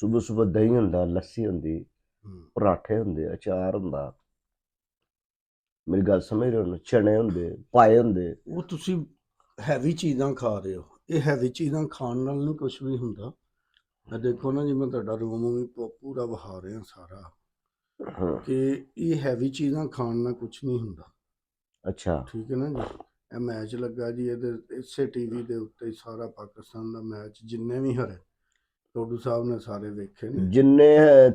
ਸੁਬਹ ਸੁਬਹ ਦਹੀਂ ਹੁੰਦਾ, ਲੱਸੀ ਹੁੰਦੀ, ਹੂੰ। ਪਰਾਠੇ ਹੁੰਦੇ, ਅਚਾਰ ਹੁੰਦਾ। ਮੇਰੀ ਗੱਲ ਸਮਝ ਰਹੇ ਹੋ ਨਾ? ਚਨੇ ਹੁੰਦੇ, ਪਾਏ ਹੁੰਦੇ। ਉਹ ਤੁਸੀਂ ਹੈਵੀ ਚੀਜ਼ਾਂ ਖਾ ਰਹੇ ਹੋ। ਇਹ ਹੈਵੀ ਚੀਜ਼ਾਂ ਖਾਣ ਨਾਲ ਨਹੀਂ ਕੁਝ ਵੀ ਹੁੰਦਾ। ਮੈਂ ਦੇਖੋ ਨਾ, ਜਿਵੇਂ ਤੁਹਾਡਾ ਰੂਮ ਵੀ ਪੂਰਾ ਵਹਾ ਰਿਹਾ ਸਾਰਾ, ਹਾਂ। ਕਿ ਇਹ ਹੈਵੀ ਚੀਜ਼ਾਂ ਖਾਣ ਨਾਲ ਕੁਝ ਨਹੀਂ ਹੁੰਦਾ। ਅੱਛਾ। ਠੀਕ ਹੈ ਨਾ ਜੀ। ਇਹ ਮੈਚ ਲੱਗਾ ਜੀ, ਇਹਦੇ ਇਸੇ ਟੀਵੀ ਦੇ ਉੱਤੇ ਹੀ ਸਾਰਾ ਪਾਕਿਸਤਾਨ ਦਾ ਮੈਚ, ਜਿੰਨੇ ਵੀ ਹਰੇ ਟੋਡੂ ਸਾਹਿਬ ਨੇ ਸਾਰੇ ਵੇਖੇ ਨੇ। ਜਿੰਨੇ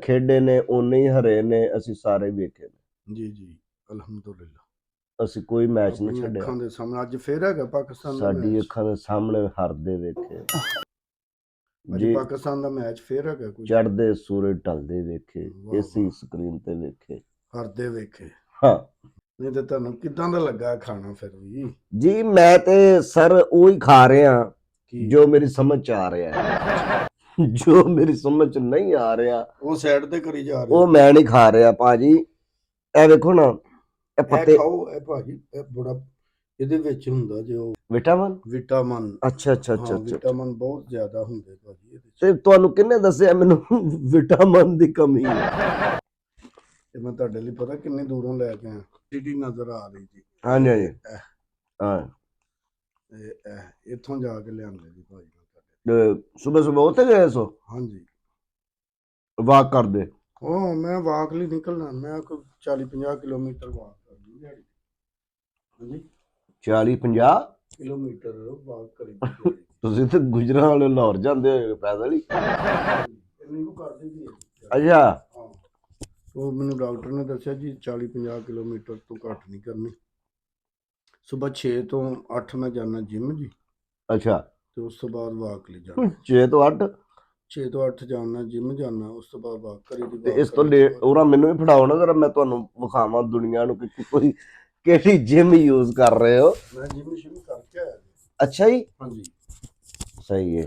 ਖੇਡੇ ਨੇ ਓਨੇ ਹੀ ਹਰੇ ਨੇ, ਅਸੀਂ ਸਾਰੇ ਵੇਖੇ ਨੇ। ਜੀ ਜੀ, ਅਲਹਮਦੁਲਿਲਾ। ਅਸੀਂ ਕੋਈ ਮੈਚ ਨਹੀਂ ਆਪਣੀਆਂ ਛੱਡਿਆ। ਅੱਖਾਂ ਦੇ ਸਾਹਮਣੇ ਅੱਜ ਫੇਰ ਹੈਗਾ ਪਾਕਿਸਤਾਨ ਦਾ ਸਾਡੀ ਮੈਚ। ਅੱਖਾਂ ਦੇ ਸਾਹਮਣੇ ਹਾਰਦੇ ਵੇਖੇ ਅੱਜ ਜੀ, ਪਾਕਿਸਤਾਨ ਦਾ ਮੈਚ ਫੇਰ ਹੈਗਾ ਕੋਈ। ਚੜ੍ਹਦੇ ਸੂਰਜ ਢਲਦੇ ਵੇਖੇ, ਵਾਹ ਇਸੇ ਵਾਹ, ਸਕਰੀਨ ਤੇ ਵੇਖੇ। ਹਰਦੇ ਵੇਖੇ। ਹਾਂ ਨਹੀਂ ਤੇ ਤੁਹਾਨੂੰ ਕਿੱਦਾਂ ਦਾ ਲੱਗਾ ਖਾਣਾ ਫਿਰ ਵੀ? ਜੀ, ਮੈਂ ਤੇ ਸਰ ਉਹੀ ਖਾ ਰਿਹਾ ਕੀ ਜੋ ਮੇਰੀ ਸਮਝ ਚ ਆ ਰਿਹਾ ਹੈ। ਜੋ ਮੇਰੀ ਸਮਝ ਚ ਨਹੀਂ ਆ ਰਿਹਾ ਉਹ ਸਾਈਡ ਤੇ ਕਰੀ ਜਾ ਰਹੇ ਉਹ ਹੋ? ਮੈਂ ਨਹੀਂ ਖਾ ਰਿਹਾ ਭਾਜੀ। ਇਹ ਵੇਖੋ ਨਾ, ਇਹ ਇਹ ਪੱਤੇ ਖਾਓ, ਇਹ ਭਾਜੀ ਇਹ ਬੜਾ ਇਹਦੇ ਵਿੱਚ ਹੁੰਦਾ ਜੋ ਵਿਟਾਮਿਨ। ਵਿਟਾਮਿਨ। ਅੱਛਾ ਅੱਛਾ ਅੱਛਾ ਹਾਂ, ਅੱਛਾ। ਵਿਟਾਮਿਨ ਬਹੁਤ ਜ਼ਿਆਦਾ ਹੁੰਦੇ ਭਾਜੀ ਇਹਦੇ ਤੇ ਵਿੱਚ। ਤੁਹਾਨੂੰ ਕਿਹਨੇ ਦੱਸਿਆ ਮੈਨੂੰ ਵਿਟਾਮਿਨ ਦੀ ਕਮੀ ਹੈ? ਤੇ ਮੈਂ ਤੁਹਾਡੇ ਲਈ ਪਤਾ ਕਿੰਨੇ ਦੂਰੋਂ ਲੈ ਕੇ ਆਇਆ। ਸਿਟੀ ਨਜ਼ਰ ਆ ਰਹੀ ਜੀ। ਹਾਂਜੀ ਹਾਂਜੀ। ਇਹ ਹਾਂ, ਇਹ ਇੱਥੋਂ ਜਾ ਕੇ ਲਿਆਂਦੇ ਜੀ ਭਾਜੀ ਮੈਂ ਤੁਹਾਡੇ। ਸੁਬਹ ਸੁਬਹ ਉੱਥੇ ਗਏ ਸੋ ਹਾਂਜੀ। ਵਾਕ ਕਰਦੇ? ਉਹ ਮੈਂ ਵਾਕ ਲਈ ਨਿਕਲਣਾ, ਮੈਂ ਕੋਈ 40-50 ਕਿਲੋਮੀਟਰ ਵਾਕ ਕਰਦੀ ਦਿਹਾੜੀ। ਹਾਂਜੀ, 40-50 ਕਿਲੋਮੀਟਰ ਵਾਕ ਕਰੀ ਦੀ ਦਿਹਾੜੀ। ਤੁਸੀਂ ਤੇ ਗੁਜਰਾਂ ਵਾਲੇ ਲਾਹੌਰ ਜਾਂਦੇ ਹੋ ਪੈਦਲ ਹੀ। ਇੰਨੀ ਕੁ ਕਰਦੀ ਦੀ ਹੈ। ਅੱਛਾ। ਹਾਂ, ਉਹ ਮੈਨੂੰ ਡਾਕਟਰ ਨੇ ਦੱਸਿਆ ਜੀ 40-50 ਕਿਲੋਮੀਟਰ ਤੋਂ ਘੱਟ ਨਹੀਂ ਕਰਨੀ। ਸਵੇਰ 6 ਤੋਂ 8 ਮੈਂ ਜਾਂਦਾ ਜਿਮ ਜੀ, ਅੱਛਾ, ਤੇ ਉਸ ਤੋਂ ਬਾਅਦ ਵਾਕ ਲਈ ਜਾਣਾ। 6 ਤੋਂ 8? 6 ਤੋਂ 8 ਜਾਣਾ ਜਿਮ ਜਾਣਾ, ਉਸ ਤੋਂ ਬਾਅਦ ਵਾਕ ਕਰੀ ਦੀ। ਤੇ ਵਾਕ ਇਸ ਤੋਂ ਕਰਨ ਲੇਟ ਬਾਅਦ ਉਹਨਾਂ ਮੈਨੂੰ ਵੀ ਫੜਾਓ ਨਾ ਜਰਾ, ਮੈਂ ਤੁਹਾਨੂੰ ਵਿਖਾਵਾਂ ਦੁਨੀਆ ਨੂੰ ਕਿ ਕੋਈ ਕਿਹੜੀ ਜਿਮ ਯੂਜ਼ ਕਰ ਰਹੇ ਹੋ। ਮੈਂ ਜਿਮ ਸ਼ੁਰੂ ਕਰਕੇ ਆਇਆ ਜੀ। ਅੱਛਾ ਜੀ, ਹਾਂਜੀ, ਸਹੀ ਹੈ।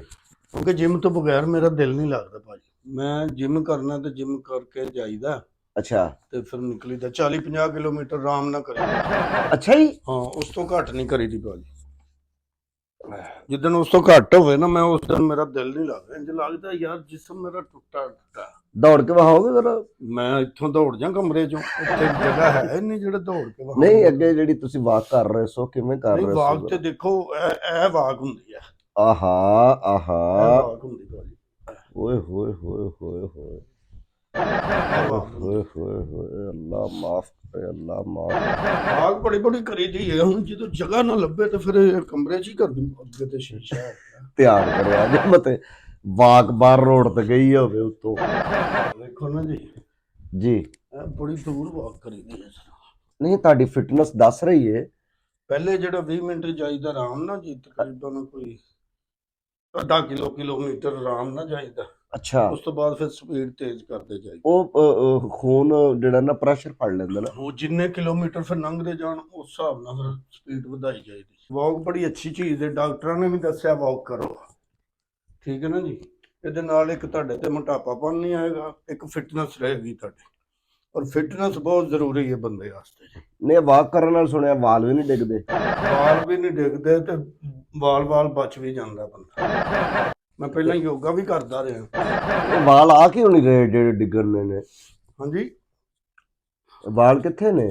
ਕਿਉਂਕਿ ਜਿਮ ਤੋਂ ਬਗੈਰ ਮੇਰਾ ਦਿਲ ਨਹੀਂ ਲੱਗਦਾ ਭਾਜੀ। ਮੈਂ ਜਿਮ ਕਰਨਾ ਤੇ ਜਿਮ ਕਰਕੇ ਜਾਈਦਾ, ਅੱਛਾ ਤੇ ਫਿਰ ਨਿਕਲੀਦਾ 40-50 ਕਿਲੋਮੀਟਰ ਆਰਾਮ ਨਾਲ ਕਰੀਦਾ। ਅੱਛਾ ਜੀ। ਹਾਂ, ਉਸ ਤੋਂ ਘੱਟ ਨਹੀਂ ਕਰੀਦੀ ਭਾਜੀ। ਜਿੱਦਣ ਉਸ ਤੋਂ ਘੱਟ ਹੋਵੇ ਨਾ, ਮੈਂ ਉਸ ਦਿਨ ਮੇਰਾ ਦਿਲ ਨਹੀਂ ਲੱਗਦਾ। ਇੰਜ ਲੱਗਦਾ ਯਾਰ ਜਿਸਮ ਮੇਰਾ ਟੁੱਟਾ ਟੁੱਟਾ। ਦੌੜ ਕੇ ਵਹਾਓਗੇ ਜਰਾ? ਮੈਂ ਇੱਥੋਂ ਦੌੜ ਜਾ ਕਮਰੇ ਚੋਂ, ਉੱਥੇ ਜਗ੍ਹਾ ਹੈ ਨਹੀਂ ਜਿਹੜੇ ਦੌੜ ਕੇ ਵਹਾਉਣ। ਨਹੀਂ, ਅੱਗੇ ਜਿਹੜੀ ਤੁਸੀਂ ਵਾਕ ਕਰ ਰਹੇ ਸੋ ਕਿਵੇਂ ਕਰ ਨਹੀਂ, ਰਹੇ ਵਾਕ ਸੋ ਤੇ ਜਰਾ? ਦੇਖੋ ਇਹ ਵਾਕ ਹੁੰਦੀ ਹੈ। ਆਹਾ ਇਹ ਆਹਾ, ਵਾਕ ਹੁੰਦੀ ਭਾਜੀ। ਓਏ ਹੋਏ ਹੋਏ ਹੋਏ ਹੋਏ ਇਹ ਵਾਕ ਹੁੰਦੀ। ਹੋਏ ਹੋਏ ਹੋਏ, ਅੱਲਾ ਮਾਫ ਕਰੇ, ਅੱਲਾ ਮਾਫ। ਵਾਕ ਬੜੀ ਬੜੀ ਕਰੀਦੀ ਹੈ। ਹੁਣ ਜਦੋਂ ਜਗ੍ਹਾ ਨਾ ਲੱਭੇ ਤੇ ਫਿਰ ਇਹ ਕਮਰੇ 'ਚ ਹੀ ਕਰਦੀ। ਅੱਗੇ ਤੇ ਸ਼ੀਸ਼ਾ ਹੈ। ਧਿਆਨ ਕਰਿਆ ਜੇ ਮਤੇ ਵਾਕ ਬਾਹਰ ਰੋਡ ਤੇ ਗਈ ਹੋਵੇ ਉੱਤੋਂ। ਦੇਖੋ ਨਾ ਜੀ, ਜੀ ਇਹ ਬੜੀ ਦੂਰ ਵਾਕ ਕਰੀਦੀ ਹੈ। ਨਹੀਂ, ਤੁਹਾਡੀ ਫਿਟਨੈਸ ਦੱਸ ਰਹੀ ਹੈ। ਪਹਿਲੇ ਜਿਹੜਾ 20 ਮਿੰਟ ਜਾਈਦਾ ਆਰਾਮ ਨਾਲ ਜੀ, ਤਕਰੀਬਨ ਕੋਈ ਅੱਧਾ ਕਿਲੋਮੀਟਰ ਆਰਾਮ ਨਾਲ ਜਾਈਦਾ। ਅੱਛਾ, ਉਸ ਤੋਂ ਬਾਅਦ ਫਿਰ ਸਪੀਡ ਤੇਜ਼ ਕਰਦੇ ਜਾਈਦਾ। ਉਹ ਖੂਨ ਜਿਹੜਾ ਨਾ ਪ੍ਰੈਸ਼ਰ ਫੜ ਲੈਂਦਾ ਨਾ। ਉਹ ਜਿੰਨੇ ਕਿਲੋਮੀਟਰ ਫਿਰ ਲੰਘਦੇ ਜਾਣ ਉਸ ਹਿਸਾਬ ਨਾਲ ਫਿਰ ਸਪੀਡ ਵਧਾਈ ਜਾਈਦੀ। ਵਾਕ ਬੜੀ ਅੱਛੀ ਚੀਜ਼ ਹੈ, ਡਾਕਟਰਾਂ ਨੇ ਵੀ ਦੱਸਿਆ ਵਾਕ ਕਰੋ। ਠੀਕ ਹੈ ਨਾ ਜੀ। ਇਹਦੇ ਨਾਲ ਇੱਕ ਤੁਹਾਡੇ ਤੇ ਮੋਟਾਪਾਪਨ ਨਹੀਂ ਆਏਗਾ, ਇੱਕ ਫਿਟਨੈਸ ਰਹੇਗੀ ਤੁਹਾਡੀ। ਔਰ ਫਿਟਨੈਸ ਬਹੁਤ ਜ਼ਰੂਰੀ ਹੈ ਬੰਦੇ ਵਾਸਤੇ ਜੀ। ਨਹੀਂ, ਵਾਕ ਕਰਨ ਨਾਲ ਸੁਣਿਆ ਵਾਲ ਵੀ ਨਹੀਂ ਡਿੱਗਦੇ। ਵਾਲ ਵੀ ਨਹੀਂ ਡਿੱਗਦੇ ਤੇ ਵਾਲ ਬਚ ਵੀ ਜਾਂਦਾ ਬੰਦਾ। ਮੈਂ ਪਹਿਲਾਂ ਯੋਗਾ ਵੀ ਕਰਦਾ ਰਿਹਾ। ਵਾਲ ਆ ਕਿਉਂ ਨਹੀਂ ਰਹੇ ਜਿਹੜੇ ਡਿੱਗਣ ਨੇ? ਹਾਂਜੀ, ਵਾਲ ਕਿੱਥੇ ਨੇ?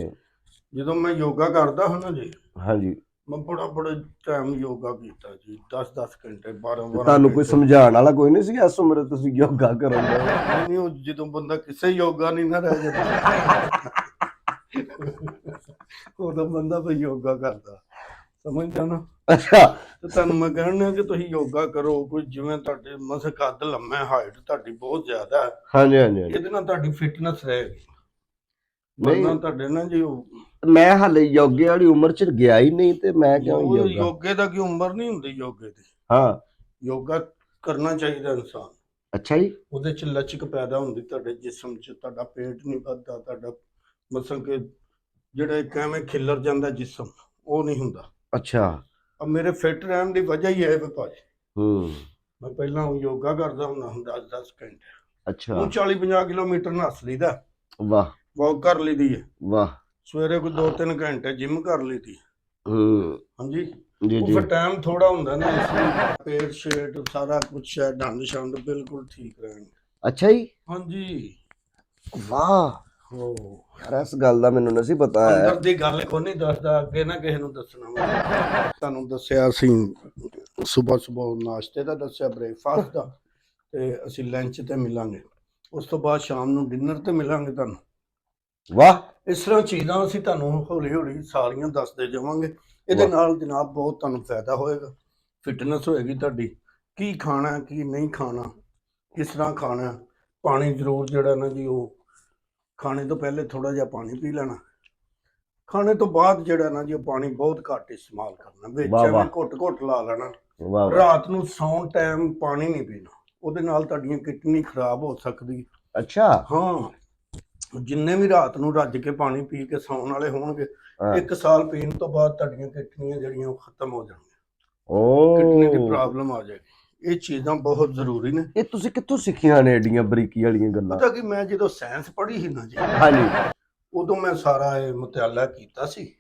ਜਦੋਂ ਮੈਂ ਯੋਗਾ ਕਰਦਾ ਹਾਂ ਨਾ ਜੀ, ਹਾਂਜੀ, ਮੈਂ ਬੜਾ ਟਾਈਮ ਯੋਗਾ ਕੀਤਾ ਜੀ, 10-10 ਘੰਟੇ, 12-12 ਤੁਹਾਨੂੰ ਕੋਈ ਘੰਟੇ। ਸਮਝਾਉਣ ਵਾਲਾ ਕੋਈ ਨਹੀਂ ਸੀ ਇਸ ਉਮਰੇ ਤੁਸੀਂ ਯੋਗਾ ਕਰਨ ਦੇ? ਨਹੀਂ, ਉਹ ਜਦੋਂ ਬੰਦਾ ਕਿਸੇ ਯੋਗਾ ਨਹੀਂ ਨਾ ਰਹਿ ਜਾਂਦਾ ਉਦੋਂ ਬੰਦਾ ਫਿਰ ਯੋਗਾ ਕਰਦਾ, ਸਮਝਦਾ ਨਾ। ਅੱਛਾ, ਤੇ ਤੁਹਾਨੂੰ ਮੈਂ ਕਹਿਣਾ ਕਿ ਤੁਸੀਂ ਯੋਗਾ ਕਰੋ। ਕੋਈ ਜਿਵੇਂ ਤੁਹਾਡੇ ਮਸੇ ਕੱਦ ਲੰਮਾ, ਹਾਈਟ ਤੁਹਾਡੀ ਬਹੁਤ ਜ਼ਿਆਦਾ ਹੈ, ਹਾਂਜੀ ਹਾਂਜੀ ਹਾਂਜੀ। ਇਹਦੇ ਨਾਲ ਤੁਹਾਡੀ ਫਿਟਨੈਸ ਰਹੇਗੀ। ਨਹੀਂ, ਵਰਨਾ ਤੁਹਾਡੇ ਨਾ ਜੀ ਮੈਂ ਹਾਲੇ ਯੋਗੇ ਵਾਲੀ ਉਮਰ ਚ ਗਿਆ ਹੀ ਨਹੀਂ ਤੇ ਮੈਂ ਕਿਉਂ ਯੋਗਾ? ਯੋਗੇ ਦਾ ਕੀ ਉਮਰ ਨਹੀਂ ਹੁੰਦੀ ਯੋਗੇ ਦੀ। ਹਾਂ, ਯੋਗਾ ਕਰਨਾ ਚਾਹੀਦਾ ਇਨਸਾਨ। ਅੱਛਾ ਜੀ। ਉਹਦੇ ਚ ਲਚਕ ਪੈਦਾ ਹੁੰਦੀ ਤੁਹਾਡੇ ਜਿਸਮ ਚ, ਤੁਹਾਡਾ ਪੇਟ ਨਹੀਂ ਵੱਧਦਾ, ਤੁਹਾਡਾ ਮਤਲਬ ਕਿ ਜਿਹੜਾ ਇੱਕ ਐਵੇਂ ਖਿੱਲਰ ਜਾਂਦਾ ਜਿਸਮ, ਉਹ ਨਹੀਂ ਹੁੰਦਾ। ਅੱਛਾ। अब मेरे फिट रहने की वजह ही है भाजी। मैं पहला योगा करता हूँ 10-10 घंटे। अच्छा। हूँ 40-50 किलोमीटर नस लीदा। वाह। वॉक कर ली दी है। वाह। सवेरे कोई 2-3 घंटे जिम कर ली थी। हाँ जी। जी वो जी। फिर टाइम थोड़ा होंदा ना, पेट शेट सारा कुछ है, डंड शंड बिल्कुल ठीक रहने। ਅੱਛਾ ਜੀ, ਹਾਂਜੀ। ਵਾਹ ਹੋ ਯਾਰ, ਇਸ ਗੱਲ ਦਾ ਮੈਨੂੰ ਨਹੀਂ ਸੀ ਪਤਾ ਹੈ। ਅੰਦਰ ਦੀ ਗੱਲ ਕੋਈ ਨਹੀਂ ਦੱਸਦਾ, ਅੱਗੇ ਨਾ ਕਿਸੇ ਨੂੰ ਦੱਸਣਾ ਮੈਂ ਤੁਹਾਨੂੰ ਦੱਸਿਆ ਅਸੀਂ ਸਵੇਰ ਸਵੇਰ ਨਾਸ਼ਤੇ ਦਾ ਦੱਸਿਆ, ਬ੍ਰੇਕਫਾਸਟ ਦਾ, ਤੇ ਅਸੀਂ ਲੰਚ ਤੇ ਮਿਲਾਂਗੇ, ਉਸ ਤੋਂ ਬਾਅਦ ਸ਼ਾਮ ਨੂੰ ਡਿਨਰ ਤੇ ਮਿਲਾਂਗੇ ਤੁਹਾਨੂੰ। ਵਾਹ ਇਸ ਤਰ੍ਹਾਂ ਚੀਜ਼ਾਂ ਅਸੀਂ ਤੁਹਾਨੂੰ ਹੌਲੀ ਹੌਲੀ ਸਾਰੀਆਂ ਦੱਸਦੇ ਜਾਵਾਂਗੇ। ਇਹਦੇ ਵਾਹ ਨਾਲ ਜਨਾਬ ਬਹੁਤ ਤੁਹਾਨੂੰ ਫਾਇਦਾ ਹੋਏਗਾ, ਫਿਟਨੈਸ ਹੋਏਗੀ ਤੁਹਾਡੀ, ਕੀ ਖਾਣਾ ਕੀ ਨਹੀਂ ਖਾਣਾ, ਕਿਸ ਤਰ੍ਹਾਂ ਖਾਣਾ। ਪਾਣੀ ਜ਼ਰੂਰ ਜਿਹੜਾ ਨਾ ਜੀ, ਉਹ ਖਾਣੇ ਤੋਂ ਪਹਿਲੇ ਥੋੜਾ ਜਿਹਾ ਪਾਣੀ ਪੀ ਲੈਣਾ, ਖਾਣੇ ਤੋਂ ਬਾਅਦ ਜਿਹੜਾ ਨਾ ਜੀ ਉਹ ਪਾਣੀ ਬਹੁਤ ਘੱਟ ਇਸਤੇਮਾਲ ਕਰਨਾ, ਵਿੱਚ ਵਾਹ ਐਵੇਂ ਵਾਹ ਘੁੱਟ ਲਾ ਲੈਣਾ। ਵਾਹ ਵਾਹ। ਰਾਤ ਨੂੰ ਸੌਣ ਟਾਈਮ ਪਾਣੀ ਨਹੀਂ ਪੀਣਾ, ਉਹਦੇ ਨਾਲ ਤੁਹਾਡੀਆਂ ਕਿਡਨੀ ਖਰਾਬ ਹੋ ਸਕਦੀ। ਅੱਛਾ। ਹਾਂ, ਜਿੰਨੇ ਵੀ ਰਾਤ ਨੂੰ ਰੱਜ ਕੇ ਪਾਣੀ ਪੀ ਕੇ ਸੌਣ ਵਾਲੇ ਹੋਣਗੇ, ਹਾਂ। 1 ਸਾਲ ਪੀਣ ਤੋਂ ਬਾਅਦ ਤੁਹਾਡੀਆਂ ਕਿਡਨੀਆਂ ਜਿਹੜੀਆਂ ਉਹ ਖਤਮ ਹੋ ਜਾਣਗੀਆਂ, ਕਿਡਨੀ ਦੀ ਓ, ਪ੍ਰੋਬਲਮ ਆ ਜਾਏਗੀ। ਇਹ ਚੀਜ਼ਾਂ ਬਹੁਤ ਜ਼ਰੂਰੀ ਨੇ। ਇਹ ਤੁਸੀਂ ਕਿੱਥੋਂ ਸਿੱਖੀਆਂ ਨੇ ਏਡੀਆਂ ਬਰੀਕੀ ਵਾਲੀਆਂ ਗੱਲਾਂ? ਪਤਾ ਕਿ ਮੈਂ ਜਦੋਂ ਸਾਇੰਸ ਪੜ੍ਹੀ ਸੀ ਨਾ ਜੀ, ਹਾਂਜੀ। ਉਦੋਂ ਮੈਂ ਸਾਰਾ ਇਹ ਮੁਤਾਲਾ ਕੀਤਾ ਸੀ।